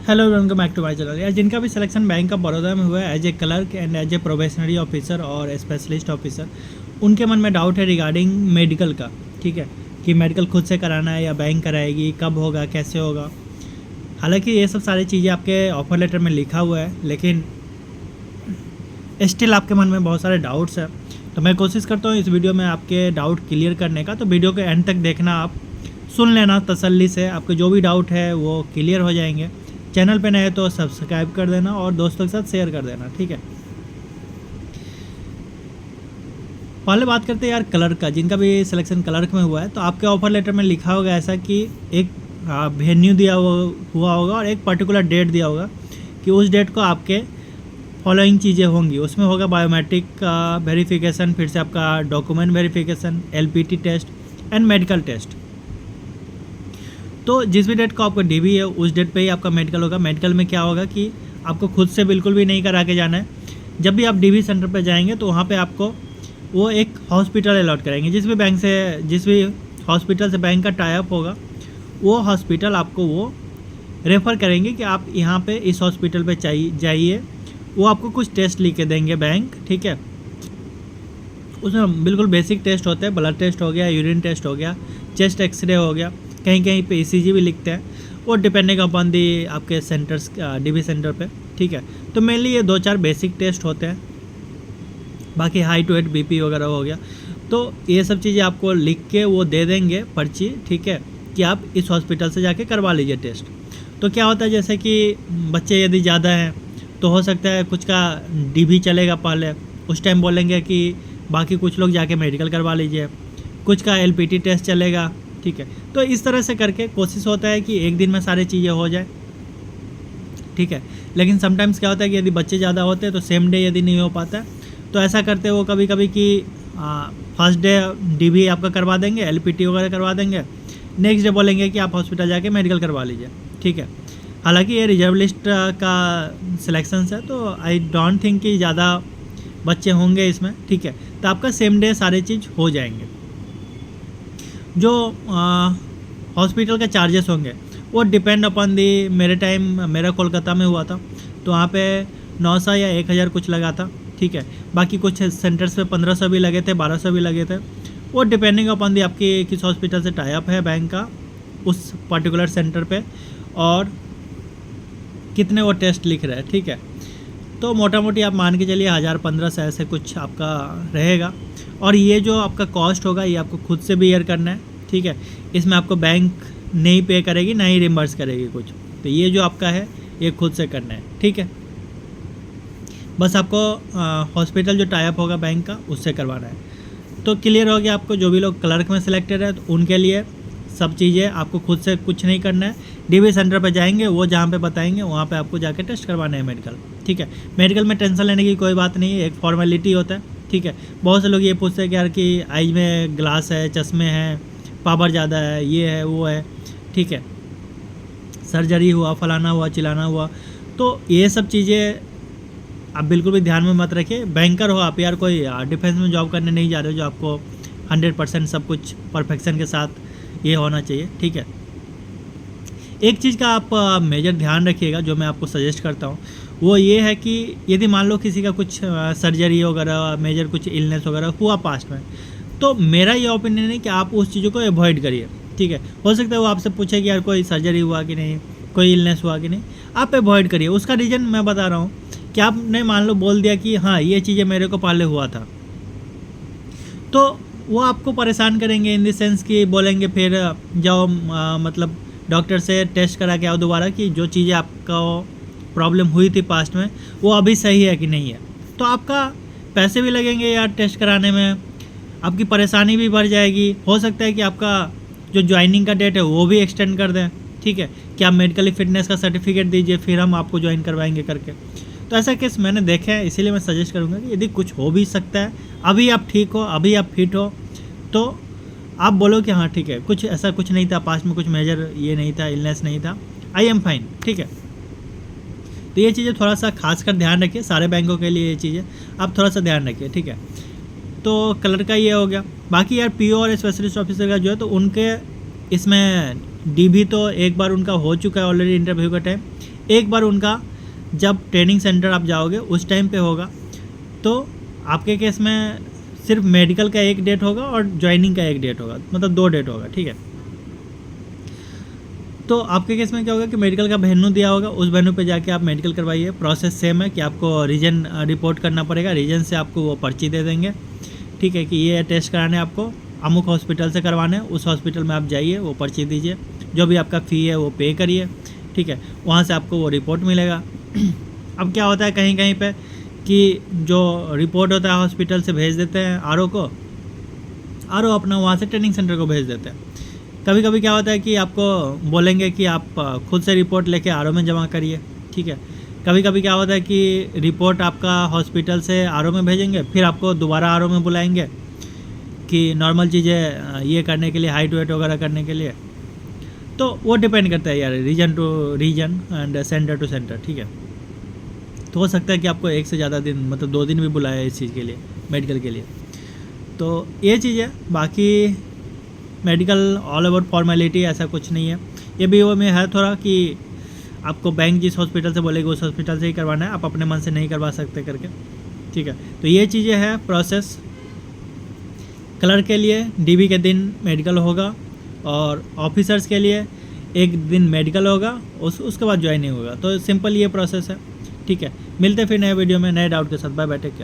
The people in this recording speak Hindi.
Hello welcome back to my channel. यार जिनका भी सिलेक्शन बैंक ऑफ बड़ौदा में हुआ है as a clerk and as a probationary officer और स्पेशलिस्ट ऑफिसर, उनके मन में डाउट है रिगार्डिंग मेडिकल का। ठीक है, कि मेडिकल खुद से कराना है या बैंक कराएगी, कब होगा, कैसे होगा। हालांकि ये सब सारी चीज़ें आपके ऑफर लेटर में लिखा हुआ है, लेकिन स्टिल आपके मन में बहुत सारे डाउट्स हैं। तो मैं कोशिश करता हूँ इस वीडियो में आपके डाउट क्लियर करने का। तो वीडियो के एंड तक देखना, आप सुन लेना तसल्ली से, आपके जो भी डाउट है वो क्लियर हो जाएंगे। चैनल पे नए तो सब्सक्राइब कर देना और दोस्तों के साथ शेयर कर देना। ठीक है, पहले बात करते हैं यार क्लर्क का। जिनका भी सिलेक्शन क्लर्क में हुआ है तो आपके ऑफर लेटर में लिखा होगा ऐसा कि एक वेन्यू दिया हुआ होगा और एक पर्टिकुलर डेट दिया होगा कि उस डेट को आपके फॉलोइंग चीज़ें होंगी। उसमें होगा बायोमेट्रिक का वेरिफिकेशन, फिर से आपका document verification, LPT test and medical test. तो जिस भी डेट को आपका डीबी है उस डेट पे ही आपका मेडिकल होगा। मेडिकल में क्या होगा कि आपको खुद से बिल्कुल भी नहीं करा के जाना है। जब भी आप डीबी सेंटर पे जाएंगे तो वहाँ पे आपको वो एक हॉस्पिटल अलॉट करेंगे। जिस भी हॉस्पिटल से बैंक का टाई अप होगा वो हॉस्पिटल आपको वो रेफ़र करेंगे कि आप यहाँ पे इस हॉस्पिटल पे जाइए। वो आपको कुछ टेस्ट लिख के देंगे बैंक। ठीक है, उसमें बिल्कुल बेसिक टेस्ट होते हैं, ब्लड टेस्ट हो गया, यूरिन टेस्ट हो गया, चेस्ट एक्सरे हो गया, कहीं कहीं पे ईसीजी भी लिखते हैं, वो डिपेंडिंग अपॉन दी आपके सेंटर्स डीबी सेंटर पे। ठीक है, तो मेनली ये 2-4 बेसिक टेस्ट होते हैं, बाकी हाई टू वेट बीपी वगैरह हो गया। तो ये सब चीज़ें आपको लिख के वो दे देंगे पर्ची। ठीक है, कि आप इस हॉस्पिटल से जाके करवा लीजिए टेस्ट। तो क्या होता है, जैसे कि बच्चे यदि ज़्यादा हैं तो हो सकता है कुछ का डीबी चलेगा पहले, उस टाइम बोलेंगे कि बाकी कुछ लोग जाके मेडिकल करवा लीजिए, कुछ का एलपीटी टेस्ट चलेगा। ठीक है, तो इस तरह से करके कोशिश होता है कि एक दिन में सारी चीज़ें हो जाए। ठीक है, लेकिन समटाइम्स क्या होता है कि यदि बच्चे ज़्यादा होते हैं तो सेम डे यदि नहीं हो पाता है तो ऐसा करते हैं वो कभी कभी कि फर्स्ट डे डीबी आपका करवा देंगे, एलपीटी वगैरह करवा देंगे, नेक्स्ट डे बोलेंगे कि आप हॉस्पिटल जाके मेडिकल करवा लीजिए। ठीक है, हालांकि ये रिजर्व लिस्ट का सिलेक्शन है तो आई डोंट थिंक कि ज़्यादा बच्चे होंगे इसमें। ठीक है, तो आपका सेम डे सारी चीज़ हो जाएंगे। जो हॉस्पिटल के चार्जेस होंगे वो डिपेंड अपॉन दी। मेरा कोलकाता में हुआ था तो वहाँ पे 900 या 1000 कुछ लगा था। ठीक है, बाकी कुछ सेंटर्स पे 1500 भी लगे थे, 1200 भी लगे थे। वो डिपेंडिंग अपॉन दी आपकी किस हॉस्पिटल से टाई अप है बैंक का उस पर्टिकुलर सेंटर पे और कितने वो टेस्ट लिख रहे हैं। ठीक है, तो मोटा मोटी आप मान के चलिए 1000-1500 ऐसे कुछ आपका रहेगा। और ये जो आपका कॉस्ट होगा ये आपको खुद से बियर करना है। ठीक है, इसमें आपको बैंक नहीं पे करेगी, ना ही रिम्बर्स करेगी कुछ। तो ये जो आपका है ये खुद से करना है। ठीक है, बस आपको हॉस्पिटल जो टाई अप होगा बैंक का उससे करवाना है। तो क्लियर हो गया आपको। जो भी लोग क्लर्क में सिलेक्टेड है तो उनके लिए सब चीज़ें आपको खुद से कुछ नहीं करना है। डीबी सेंटर पे जाएंगे, वो जहाँ पे बताएंगे वहाँ पे आपको जाके टेस्ट करवाना है मेडिकल। ठीक है, मेडिकल में टेंशन लेने की कोई बात नहीं है, एक फॉर्मेलिटी होता है। ठीक है, बहुत से लोग ये पूछते हैं कि यार कि आइज में ग्लास है, चश्मे हैं, पावर ज़्यादा है, ये है वो है। ठीक है, सर्जरी हुआ, फलाना हुआ, चिलाना हुआ, तो ये सब चीज़ें आप बिल्कुल भी ध्यान में मत रखिए। बैंकर हो आप, यार कोई डिफेंस में जॉब करने नहीं जा रहे हो जो आपको 100% सब कुछ परफेक्शन के साथ ये होना चाहिए। ठीक है, एक चीज़ का आप मेजर ध्यान रखिएगा जो मैं आपको सजेस्ट करता हूँ, वो ये है कि यदि मान लो किसी का कुछ सर्जरी वगैरह, मेजर कुछ इलनेस वगैरह हुआ पास्ट में, तो मेरा ये ओपिनियन है कि आप उस चीज़ों को अवॉइड करिए। ठीक है, हो सकता है वो आपसे पूछे कि यार कोई सर्जरी हुआ कि नहीं, कोई इलनेस हुआ कि नहीं, आप अवॉइड करिए। उसका रीज़न मैं बता रहा हूँ कि आपने मान लो बोल दिया कि हाँ ये चीज़ें मेरे को पहले हुआ था, तो वो आपको परेशान करेंगे इन द सेंस कि बोलेंगे फिर जाओ मतलब डॉक्टर से टेस्ट करा के आओ दोबारा कि जो चीज़ें आपका प्रॉब्लम हुई थी पास्ट में वो अभी सही है कि नहीं है। तो आपका पैसे भी लगेंगे यार टेस्ट कराने में, आपकी परेशानी भी बढ़ जाएगी। हो सकता है कि आपका जो ज्वाइनिंग का डेट है वो भी एक्सटेंड कर दें। ठीक है, कि आप मेडिकली फिटनेस का सर्टिफिकेट दीजिए फिर हम आपको ज्वाइन करवाएंगे करके। तो ऐसा केस मैंने देखा है, इसीलिए मैं सजेस्ट करूँगा कि यदि कुछ हो भी सकता है, अभी आप ठीक हो, अभी आप फिट हो, तो आप बोलो कि हाँ ठीक है, कुछ ऐसा कुछ नहीं था पास्ट में, कुछ मेजर ये नहीं था, इलनेस नहीं था, आई एम फाइन। ठीक है, तो ये चीज़ें थोड़ा सा खास कर ध्यान रखिए, सारे बैंकों के लिए ये चीज़ें आप थोड़ा सा ध्यान रखिए। ठीक है, तो कलर का ये हो गया। बाकी यार पीओ और स्पेशलिस्ट ऑफिसर का जो है तो उनके इसमें डीबी तो एक बार उनका हो चुका है ऑलरेडी इंटरव्यू का टाइम। एक बार उनका जब ट्रेनिंग सेंटर आप जाओगे उस टाइम पे होगा। तो आपके केस में सिर्फ मेडिकल का एक डेट होगा और ज्वाइनिंग का एक डेट होगा, मतलब 2 डेट होगा, ठीक है। तो आपके केस में क्या होगा कि मेडिकल का वेन्यू दिया होगा, उस वेन्यू पे जाके आप मेडिकल करवाइए। प्रोसेस सेम है कि आपको रीजन रिपोर्ट करना पड़ेगा, रीजन से आपको वो पर्ची दे देंगे, ठीक है, कि ये टेस्ट कराने आपको अमुक हॉस्पिटल से करवाने, उस हॉस्पिटल में आप जाइए, वो पर्ची दीजिए, जो भी आपका फ़ी है वो पे करिए, ठीक है, वहाँ से आपको वो रिपोर्ट मिलेगा। अब क्या होता है कहीं कहीं पे कि जो रिपोर्ट होता है हॉस्पिटल से भेज देते हैं आरओ को, आरओ अपना वहाँ से ट्रेनिंग सेंटर को भेज देते हैं। कभी कभी क्या होता है कि आपको बोलेंगे कि आप खुद से रिपोर्ट लेके आरओ में जमा करिए, ठीक है। कभी कभी क्या होता है कि रिपोर्ट आपका हॉस्पिटल से आरओ में भेजेंगे, फिर आपको दोबारा आरओ में बुलाएंगे कि नॉर्मल चीज़ें ये करने के लिए, हाइट वेट वगैरह करने के लिए। तो वो डिपेंड करता है यार, reason to reason and centre to centre, ठीक है। तो हो सकता है कि आपको एक से ज़्यादा दिन, मतलब 2 दिन भी बुलाया इस चीज़ के लिए, मेडिकल के लिए। तो ये चीज़ है, बाकी मेडिकल ऑल ओवर फॉर्मेलिटी, ऐसा कुछ नहीं है। ये भी वो में है थोड़ा कि आपको बैंक जिस हॉस्पिटल से बोलेगी उस हॉस्पिटल से ही करवाना है, आप अपने मन से नहीं करवा सकते करके, ठीक है। तो ये चीज़ें हैं प्रोसेस। क्लर्क के लिए डीबी के दिन मेडिकल होगा और ऑफिसर्स के लिए एक दिन मेडिकल होगा, उसके बाद ज्वाइनिंग होगा। तो सिंपल ये प्रोसेस है, ठीक है। मिलते फिर नए वीडियो में नए डाउट के साथ। Bye bye, take care.